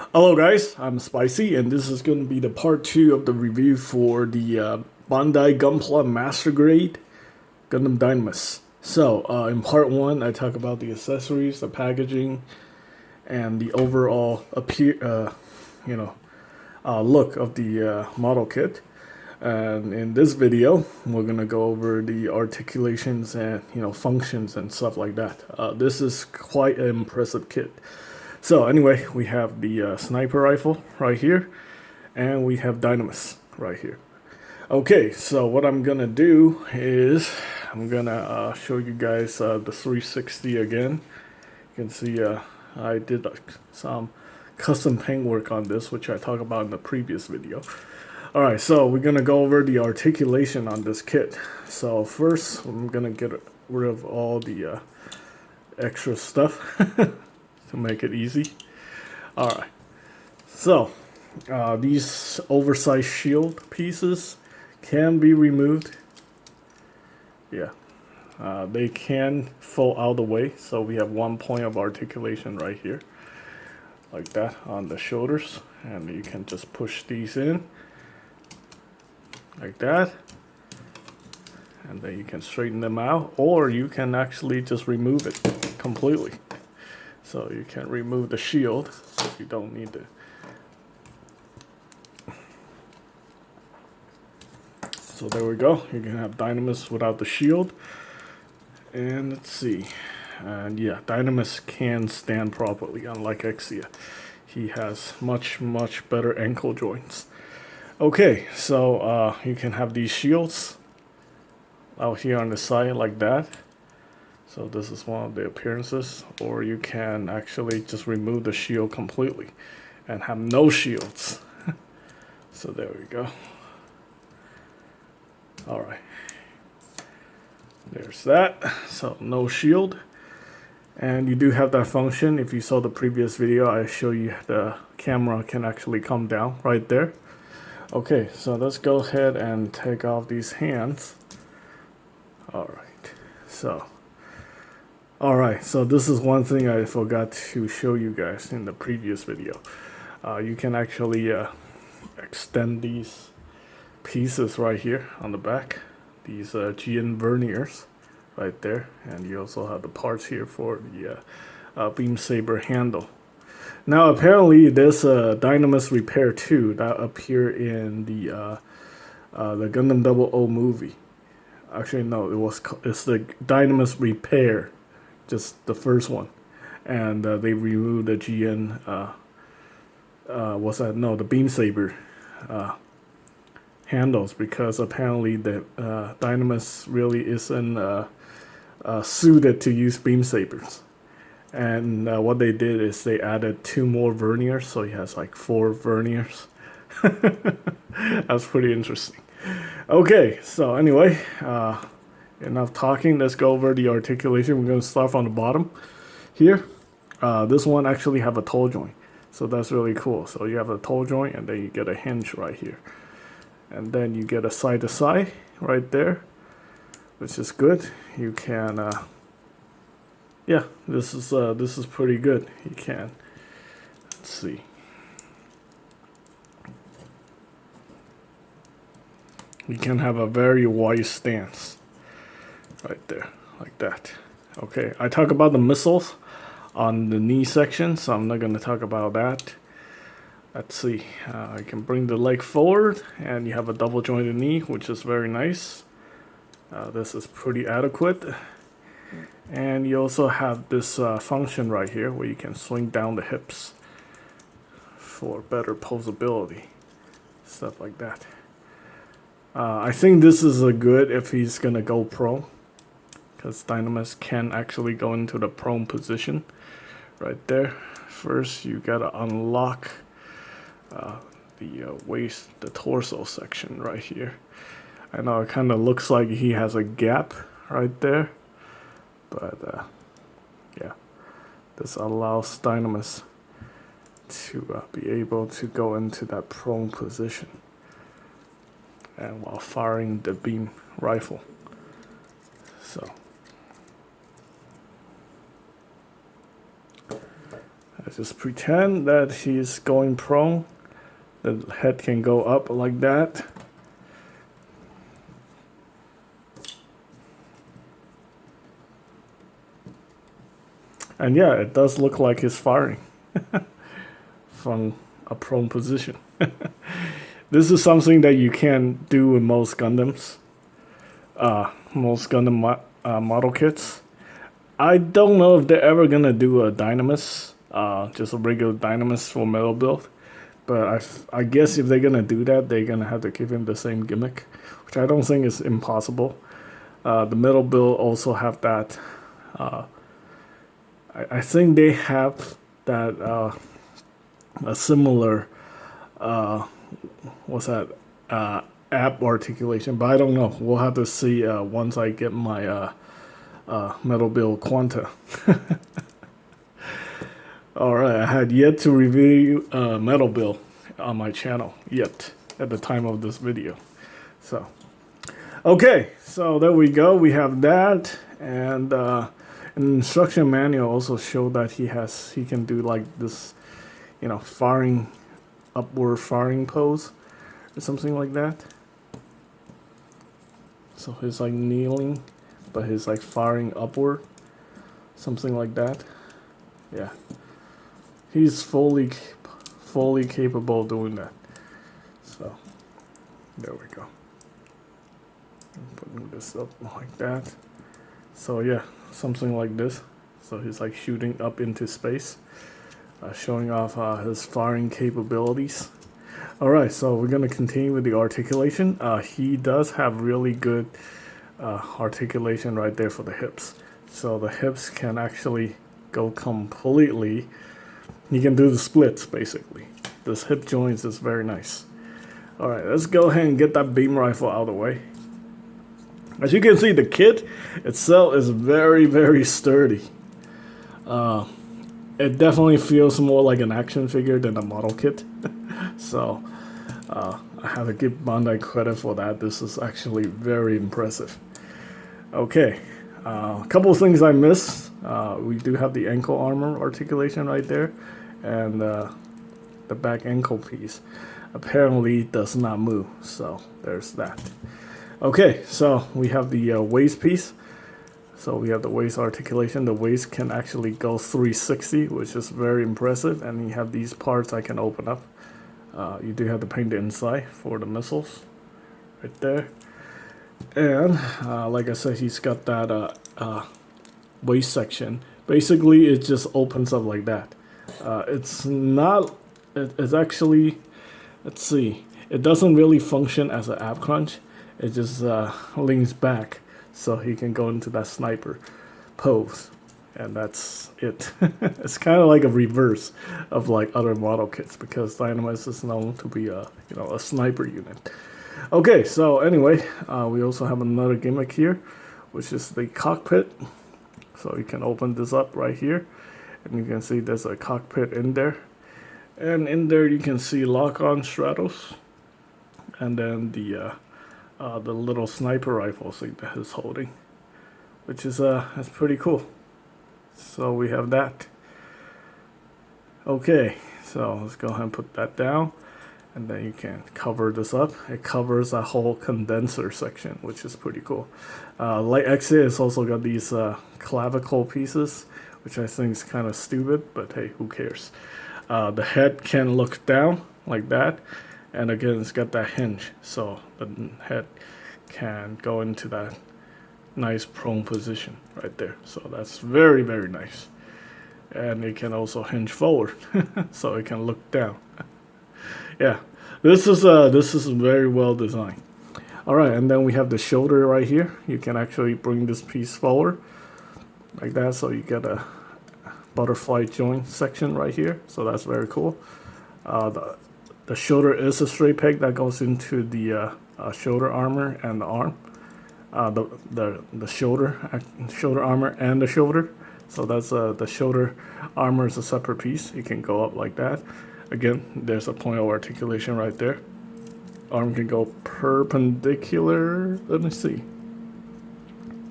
Hello guys, I'm Spicy and this is going to be the part 2 of the review for the Bandai Gunpla Master Grade Gundam Dynames. So, in part 1 I talk about the accessories, the packaging, and the overall look of the model kit. And in this video, we're gonna go over the articulations and functions and stuff like that. This is quite an impressive kit. So anyway, we have the sniper rifle right here, and we have Dynames right here. Okay, so what I'm gonna do is I'm gonna show you guys the 360 again. You can see I did some custom paint work on this, which I talked about in the previous video. Alright, so we're gonna go over the articulation on this kit. So first, I'm gonna get rid of all the extra stuff to make it easy. Alright, so these oversized shield pieces can be removed. Yeah, they can fall out of the way, so we have 1 point of articulation right here, like that on the shoulders, and you can just push these in like that, and then you can straighten them out, or you can actually just remove it completely. So you can remove the shield if you don't need it. So there we go. You can have Dynames without the shield. And let's see. And yeah, Dynames can stand properly, unlike Exia. He has much better ankle joints. Okay, so you can have these shields out here on the side like that. So this is one of the appearances, or you can actually just remove the shield completely and have no shields. So there we go. All right, there's that. So no shield, and you do have that function. If you saw the previous video, I show you the camera can actually come down right there. Okay, so let's go ahead and take off these hands. All right, so this is one thing I forgot to show you guys in the previous video. You can actually extend these pieces right here on the back, these GN verniers right there, and you also have the parts here for the beam saber handle. Now apparently there's a Dynames repair too that appeared in the Gundam 00 movie. Actually no, it's the Dynames repair, just the first one, and they removed the GN the beam saber handles, because apparently the Dynames really isn't suited to use beam sabers. And what they did is they added 2 more verniers, so he has like 4 verniers. That's pretty interesting. Okay, so anyway, enough talking. Let's go over the articulation. We're going to start from the bottom here. This one actually have a toe joint, so that's really cool. So you have a toe joint, and then you get a hinge right here, and then you get a side to side right there, which is good. You can yeah, this is pretty good. You can, let's see, you can have a very wide stance right there, like that. Okay, I talk about the missiles on the knee section, so I'm not going to talk about that. Let's see, I can bring the leg forward, and you have a double jointed knee, which is very nice. This is pretty adequate. And you also have this function right here where you can swing down the hips for better posability, stuff like that. I think this is a good if he's gonna go prone, because Dynames can actually go into the prone position right there. First, you gotta unlock the waist, the torso section right here. I know it kind of looks like he has a gap right there, but yeah, this allows Dynames to be able to go into that prone position, and while firing the beam rifle. So I just pretend that he's going prone. The head can go up like that. And yeah, it does look like he's firing from a prone position. This is something that you can't do in most Gundams, most Gundam model kits. I don't know if they're ever gonna do a Dynames, just a regular Dynames for Metal Build. But I guess if they're gonna do that, they're gonna have to give him the same gimmick, which I don't think is impossible. The Metal Build also have that. I think they have that a similar what's that app articulation, but I don't know. We'll have to see once I get my Metal Build Quanta. Alright, I had yet to review Metal Build on my channel yet at the time of this video. So, okay, so there we go. We have that, and an instruction manual also showed that he can do like this, you know, firing, upward firing pose or something like that. So he's like kneeling, but he's like firing upward, something like that. Yeah, he's fully capable of doing that. So there we go. I'm putting this up like that. So yeah, something like this. So he's like shooting up into space, showing off his firing capabilities. Alright, so we're going to continue with the articulation. He does have really good articulation right there for the hips. So the hips can actually go completely. You can do the splits basically. This hip joints is very nice. Alright, let's go ahead and get that beam rifle out of the way. As you can see, the kit itself is very, very sturdy. It definitely feels more like an action figure than a model kit. So I have to give Bandai credit for that. This is actually very impressive. Okay, a couple of things I missed. We do have the ankle armor articulation right there, and the back ankle piece apparently does not move. So there's that. Okay, so we have the waist piece. So we have the waist articulation. The waist can actually go 360, which is very impressive. And you have these parts I can open up. You do have to paint the inside for the missiles right there. And like I said, he's got that waist section. Basically, it just opens up like that. It's not, it's actually, let's see, it doesn't really function as an ab crunch. It just leans back so he can go into that sniper pose. And that's it. It's kind of like a reverse of like other model kits, because Dynames is known to be a sniper unit. Okay, so anyway, we also have another gimmick here, which is the cockpit. So you can open this up right here, and you can see there's a cockpit in there, and in there you can see lock-on straddles, and then the little sniper rifle thing that he's holding, which is that's pretty cool. So we have that. Okay, so let's go ahead and put that down, and then you can cover this up. It covers a whole condenser section, which is pretty cool. Light Exia has also got these clavicle pieces, which I think is kind of stupid, but hey, who cares? The head can look down like that, and again, it's got that hinge, so the head can go into that nice prone position right there. So that's very, very nice. And it can also hinge forward, so it can look down. Yeah, this is very well designed. All right, and then we have the shoulder right here. You can actually bring this piece forward like that, so you get a butterfly joint section right here. So that's very cool. The shoulder is a straight peg that goes into the shoulder armor and the arm. The shoulder armor and the shoulder. So that's the shoulder armor is a separate piece. You can go up like that. Again, there's a point of articulation right there. Arm can go perpendicular. Let me see.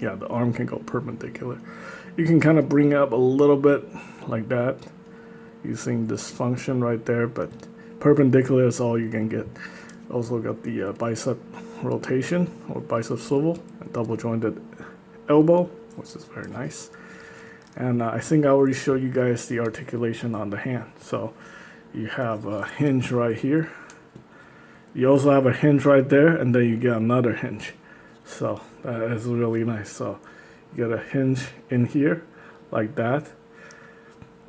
Yeah, the arm can go perpendicular. You can kind of bring up a little bit like that. using this function right there, but perpendicular is all you can get. Also got the bicep rotation or bicep swivel and double jointed elbow, which is very nice. And I think I already showed you guys the articulation on the hand. So you have a hinge right here. You also have a hinge right there, and then you get another hinge. So that is really nice. So you get a hinge in here like that,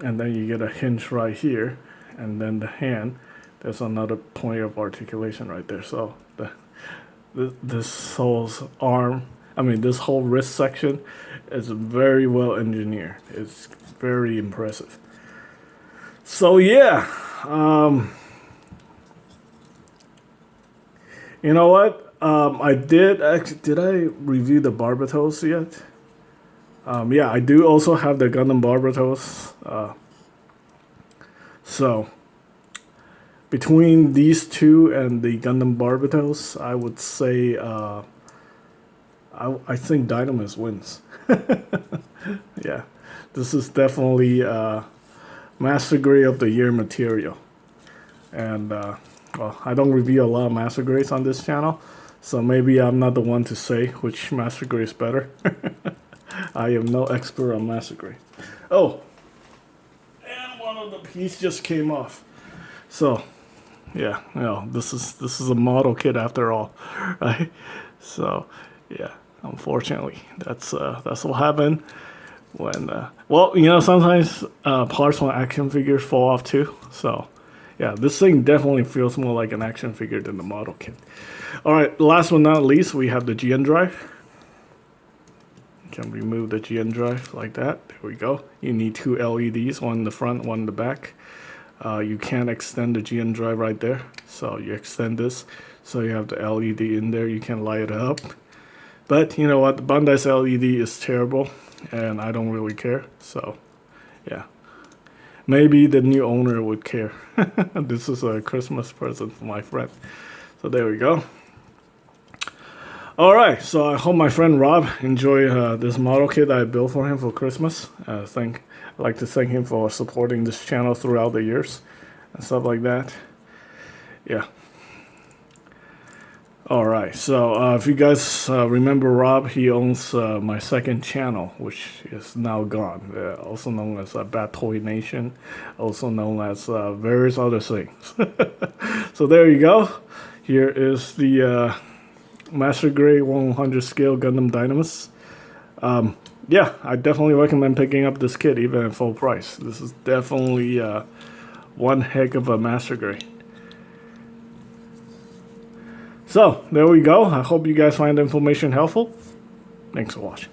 and then you get a hinge right here, and then the hand, there's another point of articulation right there. So this whole arm, I mean this whole wrist section is very well engineered. It's very impressive. So yeah, you know what? I did I review the Barbatos yet? Yeah, I do also have the Gundam Barbatos. So between these two and the Gundam Barbatos, I would say I think Dynames wins. Yeah, this is definitely Master Grade of the Year material. And well, I don't review a lot of Master Grades on this channel, so maybe I'm not the one to say which Master Grade is better. I am no expert on Master Grade. Oh, and one of the pieces just came off. So yeah, you know, this is a model kit after all, right? So yeah, unfortunately, that's what happened when well, you know, sometimes parts from action figures fall off too. So yeah, this thing definitely feels more like an action figure than the model kit. All right, last but not least, we have the GN drive. You can remove the GN drive like that. There we go. You need two LEDs, one in the front, one in the back. You can extend the GN drive right there. So you extend this, so you have the LED in there. You can light it up. But you know what? The Bandai's LED is terrible, and I don't really care. So yeah, maybe the new owner would care. This is a Christmas present for my friend. So there we go. All right, so I hope my friend Rob enjoyed this model kit that I built for him for Christmas. I'd like to thank him for supporting this channel throughout the years and stuff like that. Yeah. All right, so if you guys remember Rob, he owns my second channel, which is now gone, also known as Bad Toy Nation, also known as various other things. So there you go. Here is the Master Grade 100 scale Gundam Dynames. Yeah, I definitely recommend picking up this kit even at full price. This is definitely one heck of a Master Grade. So, there we go. I hope you guys find the information helpful. Thanks for watching.